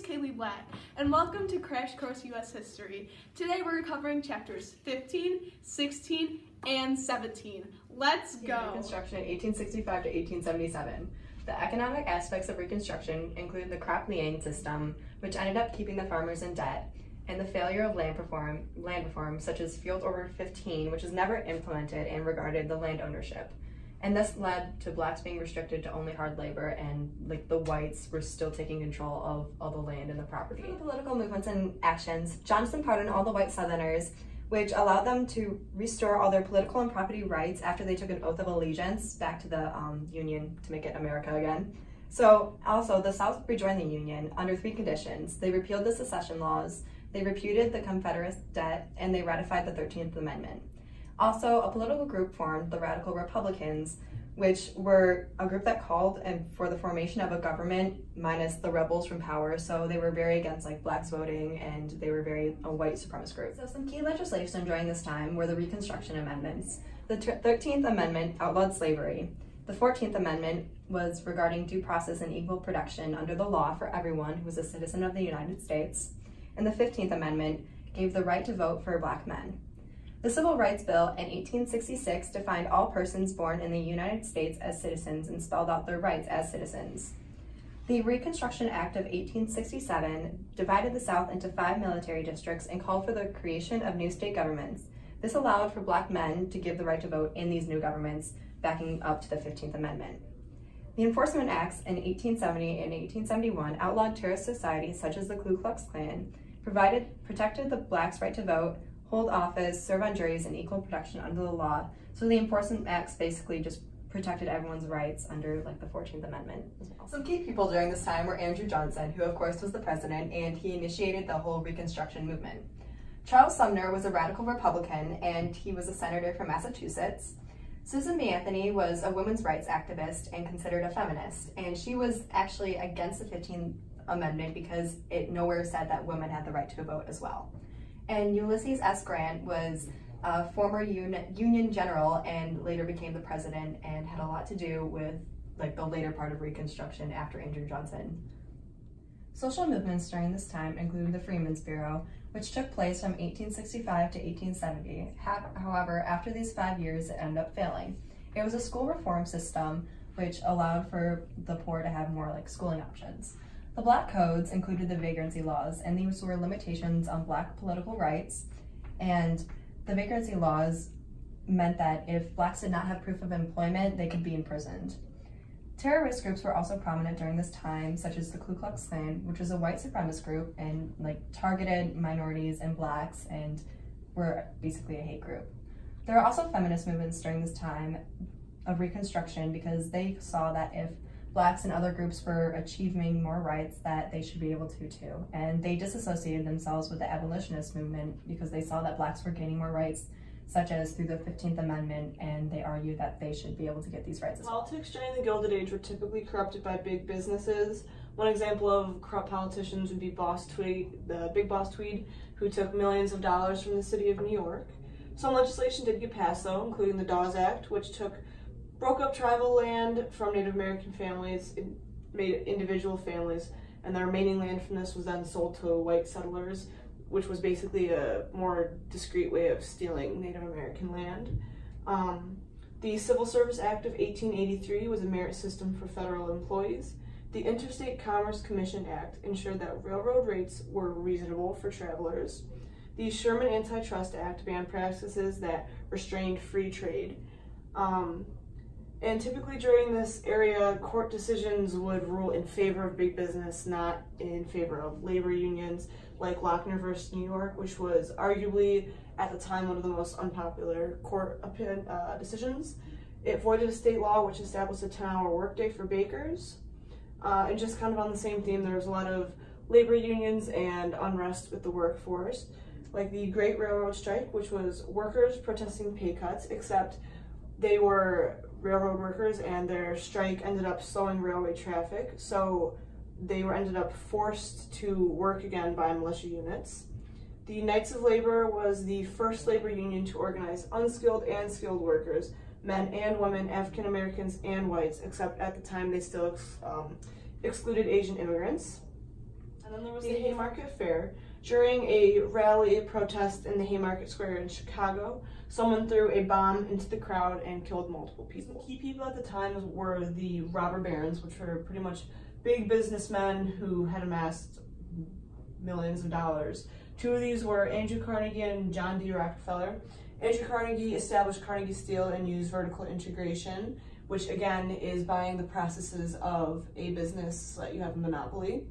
Kaylee Black, and welcome to Crash Course U.S. History. Today we're covering chapters 15, 16, and 17. Let's go! Reconstruction 1865 to 1877. The economic aspects of Reconstruction include the crop lien system, which ended up keeping the farmers in debt, and the failure of land reform, such as Field Order 15, which was never implemented and regarded the land ownership. And this led to blacks being restricted to only hard labor, and the whites were still taking control of all the land and the property. For the political movements and actions, Johnson pardoned all the white Southerners, which allowed them to restore all their political and property rights after they took an oath of allegiance back to the Union to make it America again. So also the South rejoined the Union under 3 conditions. They repealed the secession laws, they repudiated the Confederate debt, and they ratified the 13th Amendment. Also, a political group formed, the Radical Republicans, which were a group that called for the formation of a government minus the rebels from power. So they were very against blacks voting, and they were very a white supremacist group. So some key legislation during this time were the Reconstruction Amendments. The 13th Amendment outlawed slavery. The 14th Amendment was regarding due process and equal protection under the law for everyone who was a citizen of the United States. And the 15th Amendment gave the right to vote for black men. The Civil Rights Bill in 1866 defined all persons born in the United States as citizens and spelled out their rights as citizens. The Reconstruction Act of 1867 divided the South into 5 military districts and called for the creation of new state governments. This allowed for black men to give the right to vote in these new governments, backing up to the 15th Amendment. The Enforcement Acts in 1870 and 1871 outlawed terrorist societies such as the Ku Klux Klan, protected the blacks' right to vote, hold office, serve on juries, and equal protection under the law. So the Enforcement Acts basically just protected everyone's rights under the 14th Amendment as well. Some key people during this time were Andrew Johnson, who of course was the president, and he initiated the whole Reconstruction movement. Charles Sumner was a radical Republican, and he was a senator from Massachusetts. Susan B. Anthony was a women's rights activist and considered a feminist, and she was actually against the 15th Amendment because it nowhere said that women had the right to vote as well. And Ulysses S. Grant was a former Union general and later became the president and had a lot to do with the later part of Reconstruction after Andrew Johnson. Social movements during this time included the Freedmen's Bureau, which took place from 1865 to 1870. However, after these 5 years, it ended up failing. It was a school reform system which allowed for the poor to have more schooling options. The Black Codes included the vagrancy laws, and these were limitations on black political rights, and the vagrancy laws meant that if blacks did not have proof of employment, they could be imprisoned. Terrorist groups were also prominent during this time, such as the Ku Klux Klan, which was a white supremacist group and targeted minorities and blacks and were basically a hate group. There were also feminist movements during this time of Reconstruction because they saw that if blacks and other groups were achieving more rights, that they should be able to too. And they disassociated themselves with the abolitionist movement because they saw that blacks were gaining more rights, such as through the 15th Amendment, and they argued that they should be able to get these rights as well. Politics during the Gilded Age were typically corrupted by big businesses. One example of corrupt politicians would be the Big Boss Tweed, who took millions of dollars from the city of New York. Some legislation did get passed though, including the Dawes Act, which broke up tribal land from Native American families, it made it individual families, and the remaining land from this was then sold to white settlers, which was basically a more discreet way of stealing Native American land. The Civil Service Act of 1883 was a merit system for federal employees. The Interstate Commerce Commission Act ensured that railroad rates were reasonable for travelers. The Sherman Antitrust Act banned practices that restrained free trade. And typically during this area, court decisions would rule in favor of big business, not in favor of labor unions, like Lochner versus New York, which was arguably, at the time, one of the most unpopular court decisions. It voided a state law which established a 10-hour workday for bakers. And just kind of on the same theme, there was a lot of labor unions and unrest with the workforce, like the Great Railroad Strike, which was workers protesting pay cuts, except they were railroad workers and their strike ended up slowing railway traffic, so they ended up forced to work again by militia units. The Knights of Labor was the first labor union to organize unskilled and skilled workers, men and women, African Americans and whites, except at the time they still excluded Asian immigrants. And then there was the Haymarket Fair. During a rally protest in the Haymarket Square in Chicago, someone threw a bomb into the crowd and killed multiple people. Key people at the time were the robber barons, which were pretty much big businessmen who had amassed millions of dollars. Two of these were Andrew Carnegie and John D. Rockefeller. Andrew Carnegie established Carnegie Steel and used vertical integration, which again is buying the processes of a business so that you have a monopoly.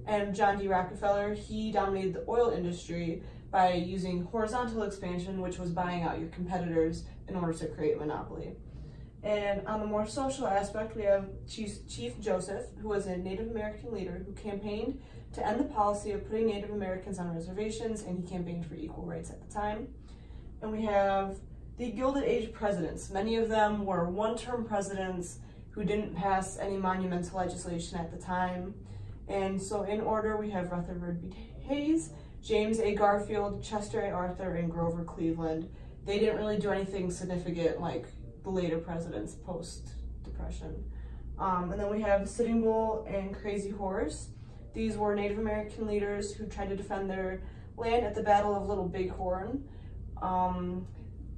And John D. Rockefeller, he dominated the oil industry by using horizontal expansion, which was buying out your competitors in order to create a monopoly. And on the more social aspect, we have Chief Joseph, who was a Native American leader who campaigned to end the policy of putting Native Americans on reservations, and he campaigned for equal rights at the time. And we have the Gilded Age presidents. Many of them were one-term presidents who didn't pass any monumental legislation at the time. And so in order, we have Rutherford B. Hayes, James A. Garfield, Chester A. Arthur, and Grover Cleveland. They didn't really do anything significant like the later presidents post-Depression. And then we have Sitting Bull and Crazy Horse. These were Native American leaders who tried to defend their land at the Battle of Little Bighorn.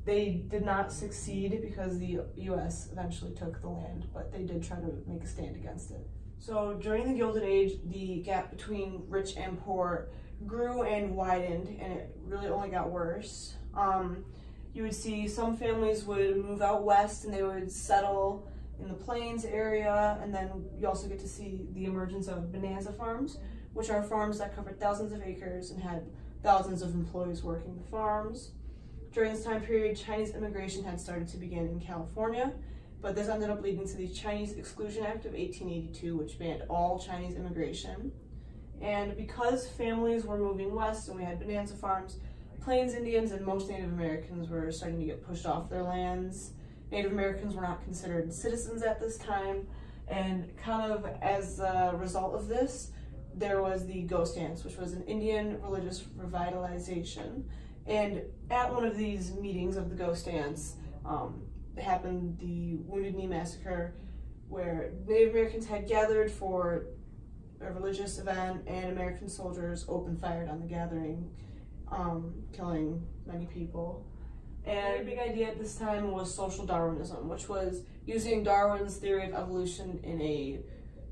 They did not succeed because the U.S. eventually took the land, but they did try to make a stand against it. So during the Gilded Age, the gap between rich and poor grew and widened, and it really only got worse. You would see some families would move out west and they would settle in the plains area, and then you also get to see the emergence of bonanza farms, which are farms that covered thousands of acres and had thousands of employees working the farms. During this time period, Chinese immigration had started to begin in California, but this ended up leading to the Chinese Exclusion Act of 1882, which banned all Chinese immigration. And because families were moving west and we had bonanza farms, Plains Indians and most Native Americans were starting to get pushed off their lands. Native Americans were not considered citizens at this time, and kind of as a result of this, there was the Ghost Dance, which was an Indian religious revitalization. And at one of these meetings of the Ghost Dance, happened the Wounded Knee Massacre, where Native Americans had gathered for a religious event, and American soldiers opened fire on the gathering, killing many people. And a big idea at this time was social Darwinism, which was using Darwin's theory of evolution in a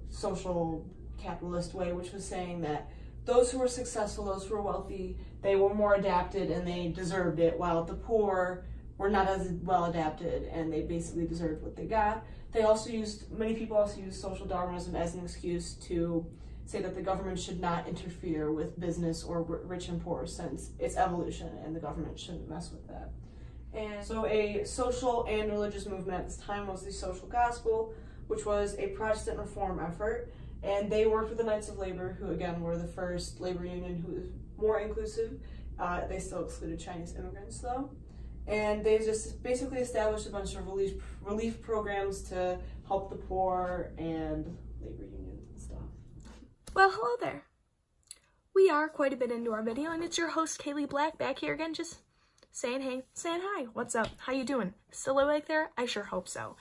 social capitalist way, which was saying that those who were successful, those who were wealthy, they were more adapted and they deserved it, while the poor were not as well adapted and they basically deserved what they got. Many people also used social Darwinism as an excuse to say that the government should not interfere with business or rich and poor, since it's evolution and the government shouldn't mess with that. And so a social and religious movement at this time was the Social Gospel, which was a Protestant reform effort. And they worked with the Knights of Labor, who again were the first labor union who was more inclusive. They still excluded Chinese immigrants though. And they just basically established a bunch of relief programs to help the poor and labor unions and stuff. Well, hello there. We are quite a bit into our video, and it's your host, Kaylee Black, back here again, just saying hey, saying hi. What's up? How you doing? Still awake there? I sure hope so.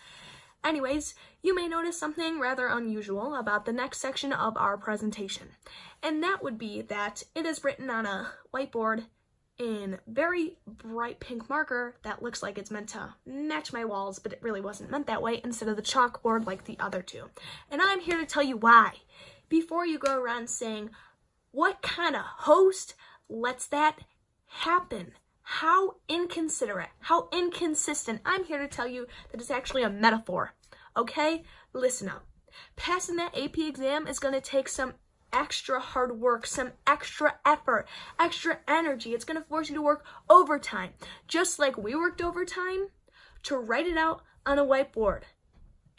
Anyways, you may notice something rather unusual about the next section of our presentation, and that would be that it is written on a whiteboard in very bright pink marker that looks like it's meant to match my walls, but it really wasn't meant that way, instead of the chalkboard like the other two. And I'm here to tell you why. Before you go around saying, what kind of host lets that happen? How inconsiderate, how inconsistent. I'm here to tell you that it's actually a metaphor, okay? Listen up. Passing that AP exam is going to take some extra hard work, some extra effort, extra energy. It's going to force you to work overtime, just like we worked overtime to write it out on a whiteboard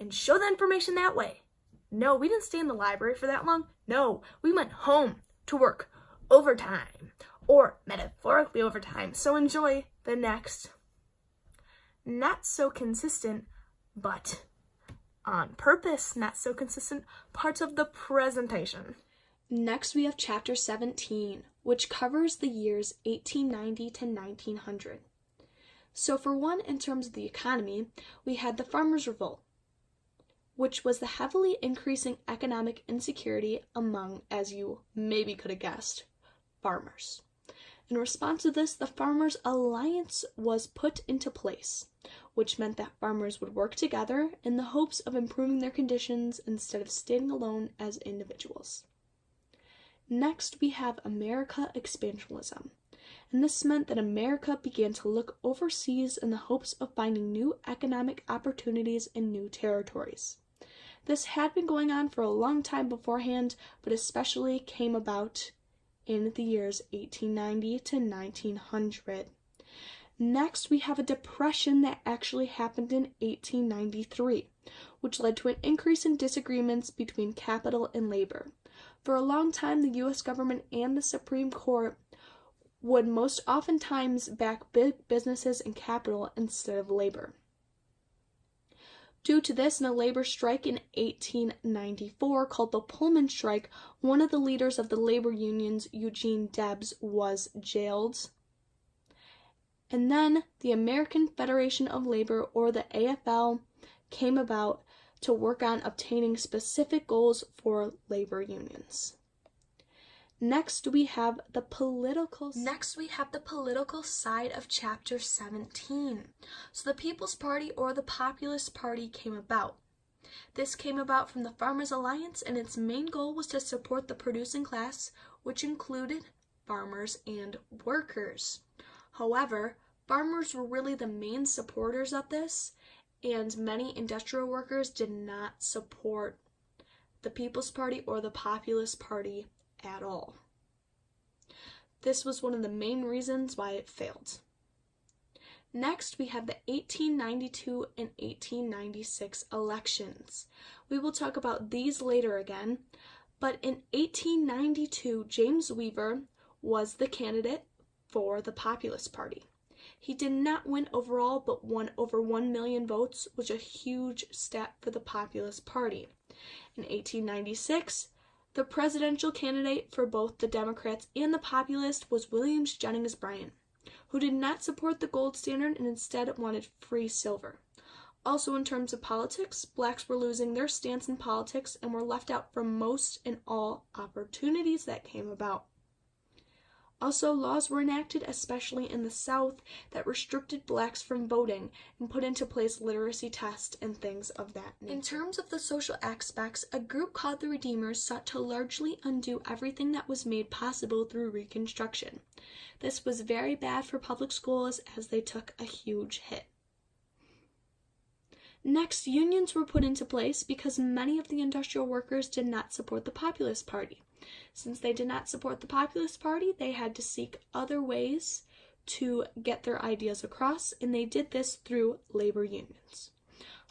and show the information that way. No, we didn't stay in the library for that long. No, we went home to work overtime, or metaphorically overtime. So enjoy the next not so consistent, but on purpose not so consistent parts of the presentation. Next, we have Chapter 17, which covers the years 1890 to 1900. So for one, in terms of the economy, we had the Farmers' Revolt. which was the heavily increasing economic insecurity among, as you maybe could have guessed, farmers. In response to this, the Farmers' Alliance was put into place, which meant that farmers would work together in the hopes of improving their conditions instead of standing alone as individuals. Next, we have America expansionism, and this meant that America began to look overseas in the hopes of finding new economic opportunities in new territories. This had been going on for a long time beforehand, but especially came about in the years 1890 to 1900. Next, we have a depression that actually happened in 1893, which led to an increase in disagreements between capital and labor. For a long time, the U.S. government and the Supreme Court would most oftentimes back big businesses and capital instead of labor. Due to this and a labor strike in 1894 called the Pullman Strike, one of the leaders of the labor unions, Eugene Debs, was jailed. And then the American Federation of Labor, or the AFL, came about to work on obtaining specific goals for labor unions. Next, we have the political side of Chapter 17. So the People's Party, or the Populist Party, came about. This came about from the Farmers' Alliance, and its main goal was to support the producing class, which included farmers and workers. However, farmers were really the main supporters of this, and many industrial workers did not support the People's Party or the Populist Party at all. This was one of the main reasons why it failed. Next, we have the 1892 and 1896 elections. We will talk about these later again, but in 1892, James Weaver was the candidate for the Populist Party. He did not win overall, but won over 1 million votes, which was a huge step for the Populist Party. In 1896, the presidential candidate for both the Democrats and the Populists was William Jennings Bryan, who did not support the gold standard and instead wanted free silver. Also, in terms of politics, blacks were losing their stance in politics and were left out from most and all opportunities that came about. Also, laws were enacted, especially in the South, that restricted blacks from voting and put into place literacy tests and things of that nature. In terms of the social aspects, a group called the Redeemers sought to largely undo everything that was made possible through Reconstruction. This was very bad for public schools as they took a huge hit. Next, unions were put into place because many of the industrial workers did not support the Populist Party. Since they did not support the Populist Party, they had to seek other ways to get their ideas across, and they did this through labor unions.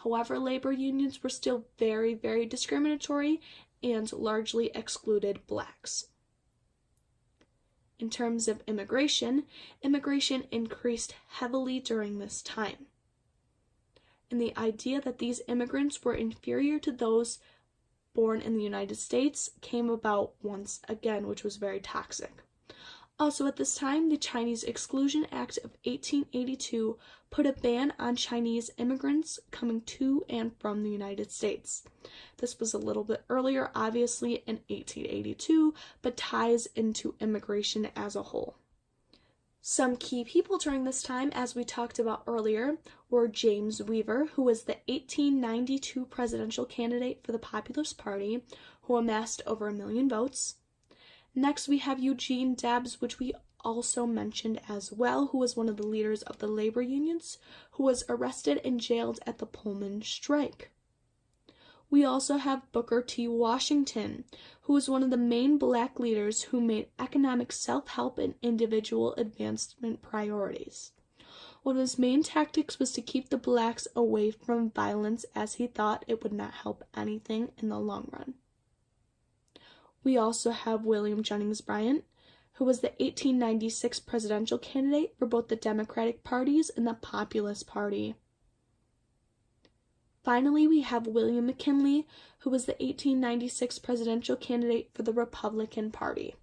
However, labor unions were still very, very discriminatory and largely excluded blacks. In terms of immigration increased heavily during this time. And the idea that these immigrants were inferior to those born in the United States came about once again, which was very toxic. Also at this time, the Chinese Exclusion Act of 1882 put a ban on Chinese immigrants coming to and from the United States. This was a little bit earlier, obviously, in 1882, but ties into immigration as a whole. Some key people during this time, as we talked about earlier, were James Weaver, who was the 1892 presidential candidate for the Populist Party, who amassed over 1 million votes. Next, we have Eugene Debs, which we also mentioned as well, who was one of the leaders of the labor unions, who was arrested and jailed at the Pullman Strike. We also have Booker T. Washington, who was one of the main black leaders who made economic self-help and individual advancement priorities. One of his main tactics was to keep the blacks away from violence, as he thought it would not help anything in the long run. We also have William Jennings Bryan, who was the 1896 presidential candidate for both the Democratic parties and the Populist Party. Finally, we have William McKinley, who was the 1896 presidential candidate for the Republican Party.